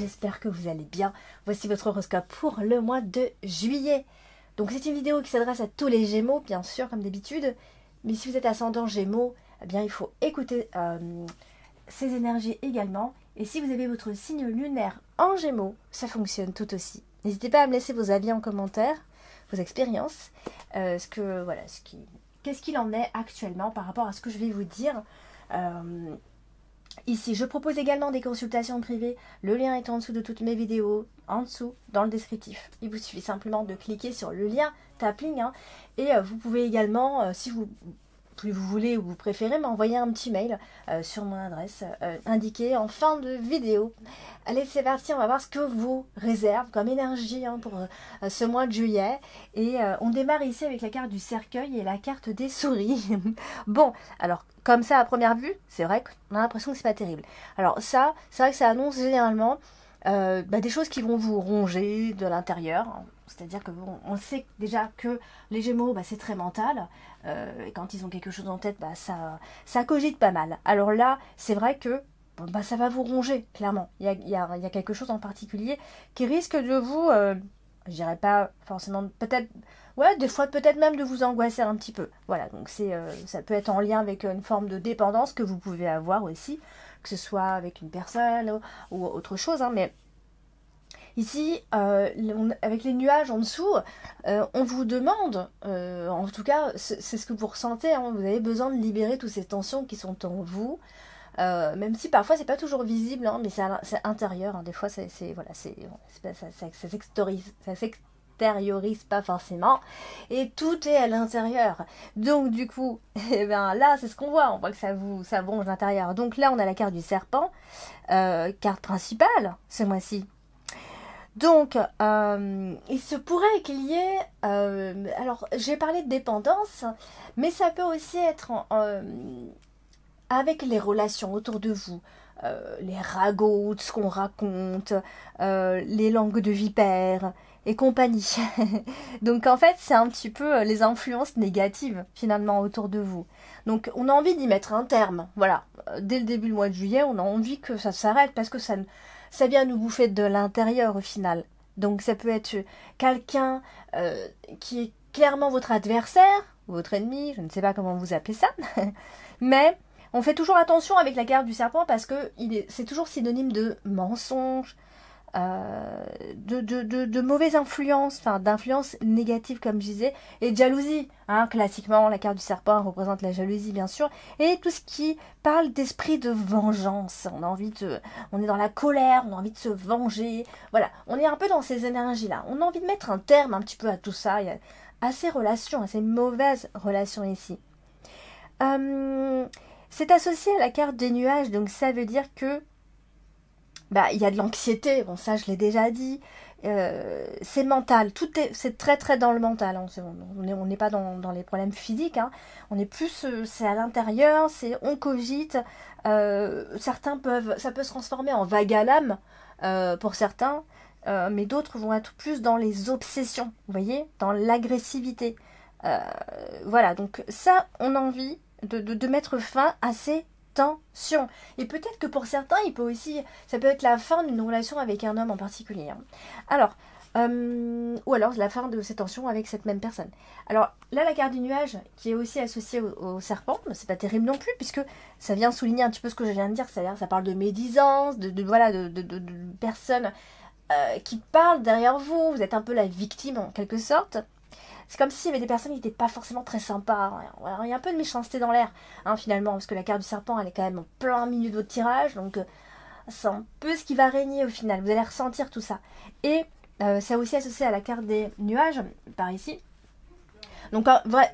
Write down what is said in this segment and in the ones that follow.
j'espère que vous allez bien. Voici votre horoscope pour le mois de juillet. Donc c'est une vidéo qui s'adresse à tous les Gémeaux, bien sûr, comme d'habitude. Mais si vous êtes ascendant Gémeaux, eh bien il faut écouter ces énergies également. Et si vous avez votre signe lunaire en Gémeaux, ça fonctionne tout aussi. N'hésitez pas à me laisser vos avis en commentaire, vos expériences, qu'est-ce qu'il en est actuellement par rapport à ce que je vais vous dire. Ici, je propose également des consultations privées. Le lien est en dessous de toutes mes vidéos, en dessous, dans le descriptif. Il vous suffit simplement de cliquer sur le lien Tapling. Et vous pouvez également, si vous voulez ou vous préférez, m'envoyer un petit mail sur mon adresse indiquée en fin de vidéo. Allez, c'est parti, on va voir ce que vous réserve comme énergie pour ce mois de juillet. Et on démarre ici avec la carte du cercueil et la carte des souris. Bon, alors, comme ça, à première vue, c'est vrai qu'on a l'impression que c'est pas terrible. Alors ça, c'est vrai que ça annonce généralement des choses qui vont vous ronger de l'intérieur. C'est-à-dire que on sait déjà que les Gémeaux, c'est très mental. Et quand ils ont quelque chose en tête, ça cogite pas mal. Alors là, c'est vrai que ça va vous ronger, clairement. Il y a quelque chose en particulier qui risque de vous, je dirais pas forcément, peut-être, ouais, des fois peut-être même de vous angoisser un petit peu. Voilà, donc ça peut être en lien avec une forme de dépendance que vous pouvez avoir aussi, que ce soit avec une personne ou autre chose, mais ici, avec les nuages en dessous, on vous demande, en tout cas, c'est ce que vous ressentez, vous avez besoin de libérer toutes ces tensions qui sont en vous, même si parfois c'est pas toujours visible, mais c'est intérieur, des fois ça s'extériorise pas forcément, et tout est à l'intérieur. Donc du coup, là c'est ce qu'on voit, on voit que ça bronche l'intérieur. Donc là on a la carte du serpent, carte principale ce mois-ci. Donc, il se pourrait qu'il y ait... alors, j'ai parlé de dépendance, mais ça peut aussi être avec les relations autour de vous. Les ragots, ce qu'on raconte, les langues de vipère et compagnie. Donc, en fait, c'est un petit peu les influences négatives, finalement, autour de vous. Donc, on a envie d'y mettre un terme. Voilà. Dès le début du mois de juillet, on a envie que ça s'arrête parce que ça vient nous bouffer de l'intérieur au final. Donc ça peut être quelqu'un qui est clairement votre adversaire, votre ennemi, je ne sais pas comment vous appelez ça, mais on fait toujours attention avec la carte du serpent parce que c'est toujours synonyme de mensonge, de mauvaise influence, d'influence négative comme je disais, et de jalousie. Classiquement, la carte du serpent représente la jalousie bien sûr, et tout ce qui parle d'esprit de vengeance. On est dans la colère, on a envie de se venger. Voilà, on est un peu dans ces énergies-là. On a envie de mettre un terme un petit peu à tout ça, à ces relations, à ces mauvaises relations ici. C'est associé à la carte des nuages, donc ça veut dire que il y a de l'anxiété, bon ça je l'ai déjà dit, c'est mental, c'est très très dans le mental, on n'est pas dans les problèmes physiques, on est plus, c'est à l'intérieur, on cogite, ça peut se transformer en vague à l'âme pour certains, mais d'autres vont être plus dans les obsessions, vous voyez, dans l'agressivité. Voilà, donc ça on a envie de mettre fin à ces tension. Et peut-être que pour certains, ça peut être la fin d'une relation avec un homme en particulier. Alors, ou alors la fin de ces tensions avec cette même personne. Alors là, la carte du nuage, qui est aussi associée au serpent, c'est pas terrible non plus, puisque ça vient souligner un petit peu ce que je viens de dire, c'est-à-dire ça parle de médisance, de personnes qui parlent derrière vous, vous êtes un peu la victime en quelque sorte. C'est comme s'il y avait des personnes qui n'étaient pas forcément très sympas. Il y a un peu de méchanceté dans l'air, finalement, parce que la carte du serpent, elle est quand même en plein milieu de votre tirage, donc c'est un peu ce qui va régner au final. Vous allez ressentir tout ça. Et c'est aussi associé à la carte des nuages, par ici. Donc,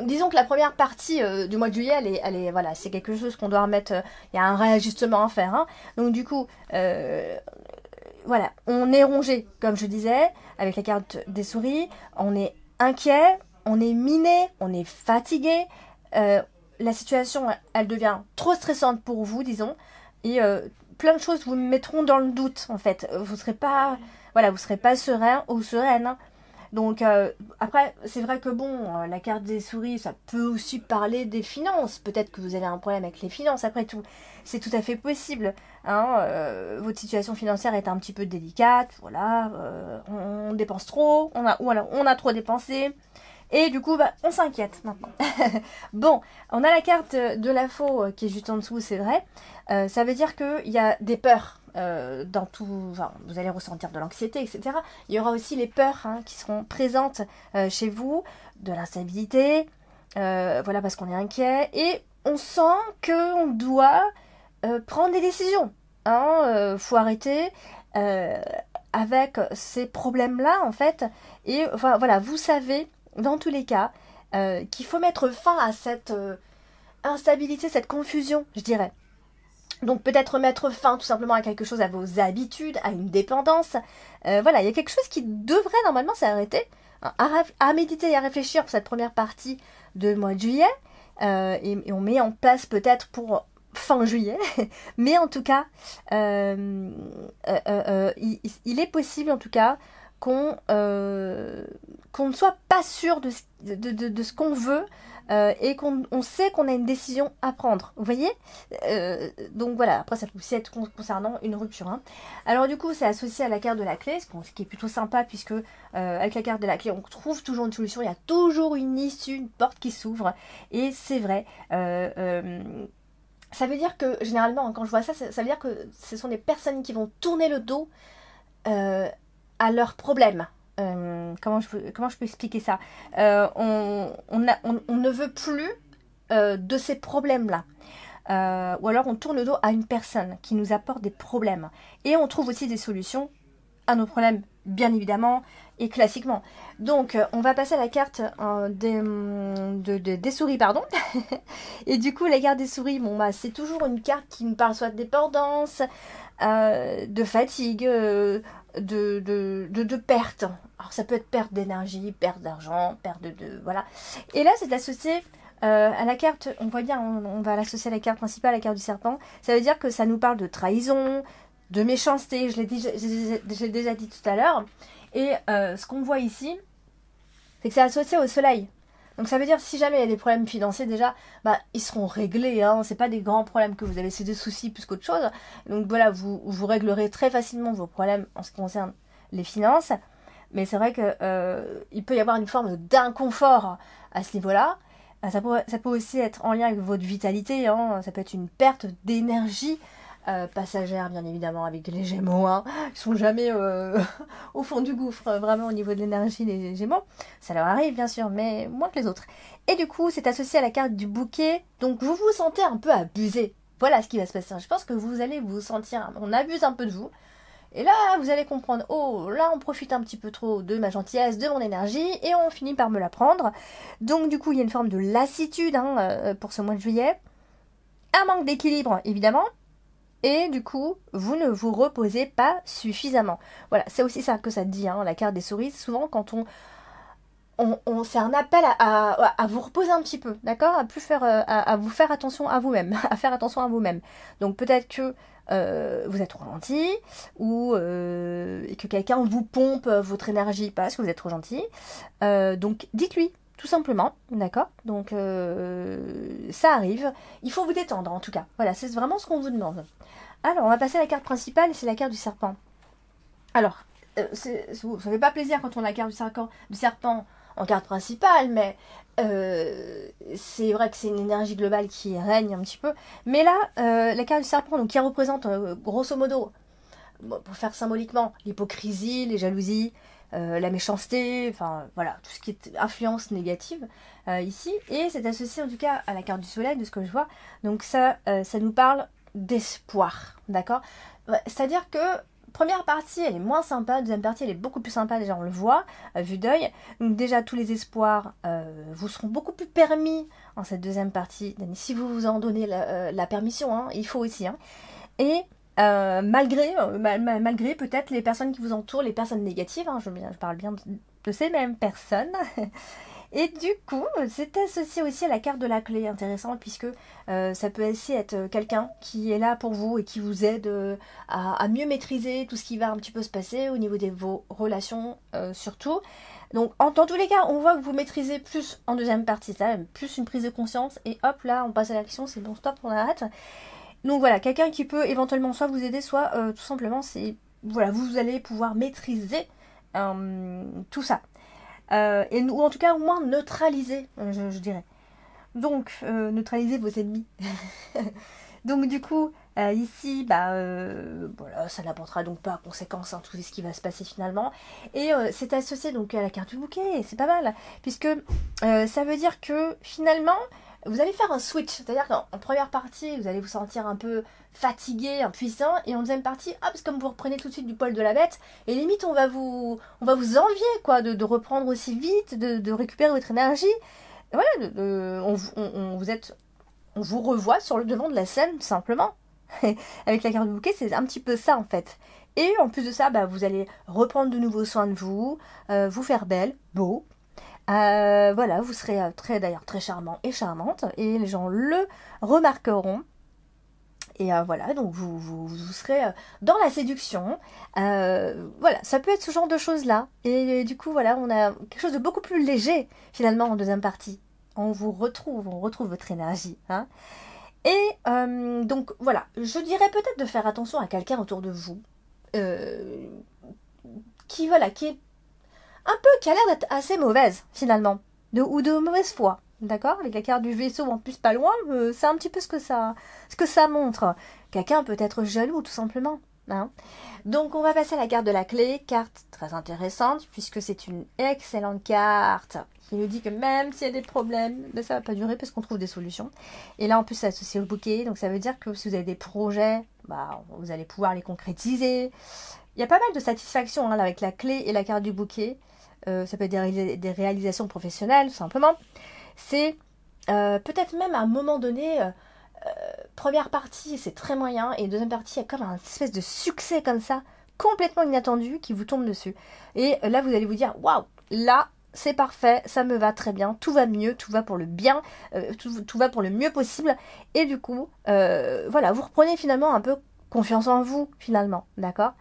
disons que la première partie du mois de juillet, voilà, c'est quelque chose qu'on doit remettre. Il y a un réajustement à faire. Donc, du coup, voilà, on est rongé, comme je disais, avec la carte des souris. On est inquiet, on est miné, on est fatigué, la situation elle devient trop stressante pour vous, disons, et plein de choses vous mettront dans le doute en fait. Vous serez pas serein ou sereine. Donc après, c'est vrai que bon, la carte des souris, ça peut aussi parler des finances. Peut-être que vous avez un problème avec les finances, après tout. C'est tout à fait possible. Hein, votre situation financière est un petit peu délicate, voilà, on dépense trop, ou alors on a trop dépensé. Et du coup, bah, on s'inquiète maintenant. Bon, on a la carte de la faux qui est juste en dessous, c'est vrai. Ça veut dire qu'il y a des peurs dans tout. Enfin, vous allez ressentir de l'anxiété, etc. Il y aura aussi les peurs hein, qui seront présentes chez vous, de l'instabilité, voilà, parce qu'on est inquiet. Et on sent qu'on doit prendre des décisions. Hein, faut arrêter avec ces problèmes-là, en fait. Et enfin, voilà, vous savez dans tous les cas, qu'il faut mettre fin à cette instabilité, cette confusion, je dirais. Donc peut-être mettre fin tout simplement à quelque chose, à vos habitudes, à une dépendance. Voilà, il y a quelque chose qui devrait normalement s'arrêter, hein, à méditer et à réfléchir pour cette première partie de mois de juillet. Et on met en place peut-être pour fin juillet. Mais en tout cas, il est possible en tout cas qu'on ne soit pas sûr de ce qu'on veut et qu'on sait qu'on a une décision à prendre. Vous voyez donc voilà, après ça peut aussi être concernant une rupture. Hein. Alors du coup, c'est associé à la carte de la clé, ce qui est plutôt sympa puisque avec la carte de la clé, on trouve toujours une solution, il y a toujours une issue, une porte qui s'ouvre. Et c'est vrai. Ça veut dire que, généralement, quand je vois ça, ça veut dire que ce sont des personnes qui vont tourner le dos à leurs problèmes. Comment je peux expliquer ça on ne veut plus de ces problèmes-là. Ou alors on tourne le dos à une personne qui nous apporte des problèmes. Et on trouve aussi des solutions à nos problèmes, bien évidemment, et classiquement. Donc, on va passer à la carte des souris, pardon. Et du coup, la carte des souris, bon, bah, c'est toujours une carte qui nous parle soit de dépendance, de fatigue, de perte. Alors, ça peut être perte d'énergie, perte d'argent, perte voilà. Et là, c'est associé à la carte, on voit bien, on va l'associer à la carte principale, la carte du serpent. Ça veut dire que ça nous parle de trahison, de méchanceté, je l'ai déjà dit tout à l'heure. Et ce qu'on voit ici, c'est que c'est associé au soleil. Donc ça veut dire si jamais il y a des problèmes financiers déjà, bah, ils seront réglés. Hein. C'est pas des grands problèmes que vous avez, c'est des soucis plus qu'autre chose. Donc voilà, vous réglerez très facilement vos problèmes en ce qui concerne les finances. Mais c'est vrai que il peut y avoir une forme d'inconfort à ce niveau-là. Ça peut aussi être en lien avec votre vitalité. Hein. Ça peut être une perte d'énergie passagère, bien évidemment, avec les Gémeaux. Hein. Ils sont jamais au fond du gouffre, vraiment au niveau de l'énergie, les Gémeaux. Ça leur arrive, bien sûr, mais moins que les autres. Et du coup, c'est associé à la carte du bouquet. Donc, vous vous sentez un peu abusé. Voilà ce qui va se passer. Je pense que vous allez vous sentir... On abuse un peu de vous. Et là, vous allez comprendre, oh, là, on profite un petit peu trop de ma gentillesse, de mon énergie, et on finit par me la prendre. Donc, du coup, il y a une forme de lassitude hein, pour ce mois de juillet. Un manque d'équilibre, évidemment. Et du coup, vous ne vous reposez pas suffisamment. Voilà, c'est aussi ça que ça dit, hein, la carte des souris. Souvent, quand c'est un appel à vous reposer un petit peu, d'accord, à vous faire attention à vous-même, à faire attention à vous-même. Donc peut-être que vous êtes trop gentil ou et que quelqu'un vous pompe votre énergie parce que vous êtes trop gentil. Donc dites-lui tout simplement, d'accord. Donc ça arrive. Il faut vous détendre en tout cas. Voilà, c'est vraiment ce qu'on vous demande. Alors on va passer à la carte principale, c'est la carte du serpent. Alors ça fait pas plaisir quand on a la carte du serpent en carte principale, mais c'est vrai que c'est une énergie globale qui règne un petit peu. Mais là, la carte du serpent, donc, qui représente grosso modo, pour faire symboliquement, l'hypocrisie, les jalousies, la méchanceté, enfin voilà, tout ce qui est influence négative ici. Et c'est associé en tout cas à la carte du soleil, de ce que je vois. Donc ça nous parle d'espoir, d'accord. C'est-à-dire que première partie, elle est moins sympa. Deuxième partie, elle est beaucoup plus sympa. Déjà, on le voit, à vue d'œil. Donc déjà, tous les espoirs vous seront beaucoup plus permis en cette deuxième partie. Si vous vous en donnez la permission, hein, il faut aussi. Hein. Et malgré peut-être les personnes qui vous entourent, les personnes négatives, hein, je parle bien de ces mêmes personnes. Et du coup, c'est associé aussi à la carte de la clé, intéressant, puisque ça peut aussi être quelqu'un qui est là pour vous et qui vous aide à mieux maîtriser tout ce qui va un petit peu se passer au niveau de vos relations surtout. Donc, dans tous les cas, on voit que vous maîtrisez plus en deuxième partie, ça, plus une prise de conscience, et hop, là, on passe à l'action, c'est bon, stop, on arrête. Donc voilà, quelqu'un qui peut éventuellement soit vous aider, soit tout simplement, c'est, voilà, vous allez pouvoir maîtriser tout ça. Ou en tout cas, au moins neutraliser, je dirais. Donc, neutraliser vos ennemis. Donc du coup, ici, voilà, ça n'apportera donc pas à conséquence tout ce qui va se passer finalement. Et c'est associé donc à la carte du bouquet, c'est pas mal, puisque ça veut dire que finalement, vous allez faire un switch, c'est-à-dire qu'en première partie, vous allez vous sentir un peu fatigué, impuissant, et en deuxième partie, hop, c'est comme vous reprenez tout de suite du poil de la bête, et limite on va vous envier, quoi, de reprendre aussi vite, de récupérer votre énergie. Voilà, on vous revoit sur le devant de la scène, tout simplement. Avec la carte du bouquet, c'est un petit peu ça, en fait. Et en plus de ça, vous allez reprendre de nouveau soin de vous, vous faire belle, beau. Voilà, vous serez d'ailleurs très charmant et charmante, et les gens le remarqueront. Et voilà, donc vous serez dans la séduction. Voilà, ça peut être ce genre de choses-là. Et du coup, voilà, on a quelque chose de beaucoup plus léger, finalement, en deuxième partie. On retrouve votre énergie. Hein. Et donc, voilà, je dirais peut-être de faire attention à quelqu'un autour de vous qui est un peu, qui a l'air d'être assez mauvaise, finalement, ou de mauvaise foi. D'accord? Avec la carte du vaisseau en plus pas loin, c'est un petit peu ce que ça montre. Quelqu'un peut être jaloux, tout simplement. Hein. Donc on va passer à la carte de la clé, carte très intéressante, puisque c'est une excellente carte qui nous dit que même s'il y a des problèmes, ça va pas durer parce qu'on trouve des solutions. Et là en plus c'est associé au bouquet, donc ça veut dire que si vous avez des projets, vous allez pouvoir les concrétiser. Il y a pas mal de satisfaction là, avec la clé et la carte du bouquet. Ça peut être des réalisations professionnelles, tout simplement. C'est peut-être même à un moment donné, première partie c'est très moyen, et deuxième partie il y a comme un espèce de succès comme ça, complètement inattendu, qui vous tombe dessus. Et là vous allez vous dire, waouh, là c'est parfait, ça me va très bien, tout va mieux, tout va pour le bien, tout va pour le mieux possible. Et du coup, voilà, vous reprenez finalement un peu confiance en vous, finalement, d'accord?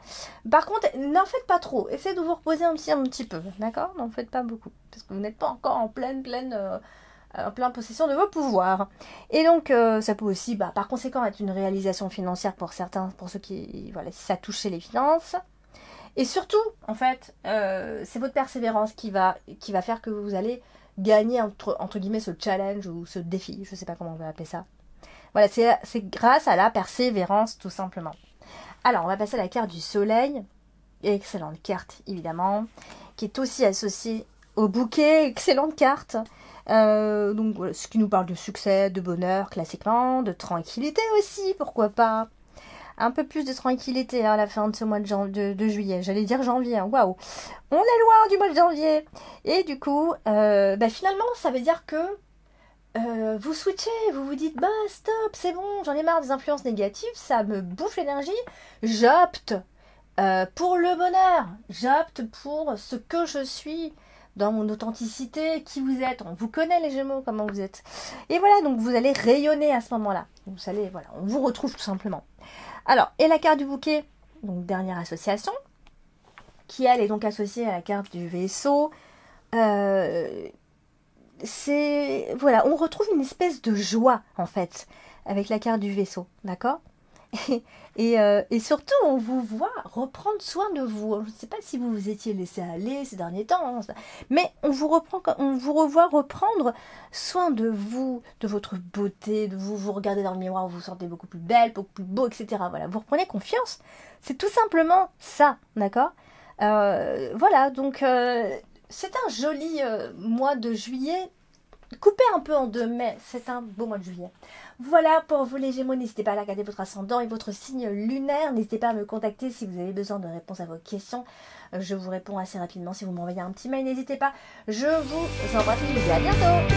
Par contre, n'en faites pas trop. Essayez de vous reposer un petit peu, d'accord? N'en faites pas beaucoup, parce que vous n'êtes pas encore en pleine possession de vos pouvoirs. Et donc, ça peut aussi, par conséquent, être une réalisation financière pour certains, pour ceux qui, voilà, si ça touche les finances. Et surtout, en fait, c'est votre persévérance qui va faire que vous allez gagner, entre guillemets, ce challenge ou ce défi. Je ne sais pas comment on va appeler ça. Voilà, c'est grâce à la persévérance, tout simplement. Alors, on va passer à la carte du soleil. Excellente carte, évidemment, qui est aussi associée au bouquet. Excellente carte. Donc, voilà, ce qui nous parle de succès, de bonheur, classiquement, de tranquillité aussi, pourquoi pas. Un peu plus de tranquillité à la fin de ce mois de juillet. J'allais dire janvier, waouh. On est loin du mois de janvier. Et du coup, finalement, ça veut dire que vous switchez, vous vous dites, stop, c'est bon, j'en ai marre des influences négatives, ça me bouffe l'énergie, j'opte pour le bonheur, j'opte pour ce que je suis, dans mon authenticité, qui vous êtes, on vous connaît les Gémeaux, comment vous êtes. Et voilà, donc vous allez rayonner à ce moment-là, vous allez, voilà, on vous retrouve tout simplement. Alors, et la carte du bouquet, donc dernière association, qui elle est donc associée à la carte du vaisseau, c'est, voilà, on retrouve une espèce de joie, en fait, avec la carte du vaisseau, d'accord? Et surtout, on vous voit reprendre soin de vous. Je ne sais pas si vous vous étiez laissé aller ces derniers temps, hein, mais on vous revoit reprendre soin de vous, de votre beauté, de vous. Vous regardez dans le miroir, vous vous sentez beaucoup plus belle, beaucoup plus beau, etc. Voilà, vous reprenez confiance. C'est tout simplement ça, d'accord? Voilà, donc c'est un joli mois de juillet, coupé un peu en deux, mais c'est un beau mois de juillet. Voilà pour vous les Gémeaux, n'hésitez pas à regarder votre ascendant et votre signe lunaire, n'hésitez pas à me contacter si vous avez besoin de réponses à vos questions, je vous réponds assez rapidement si vous m'envoyez un petit mail, n'hésitez pas, je vous embrasse et je vous dis à bientôt.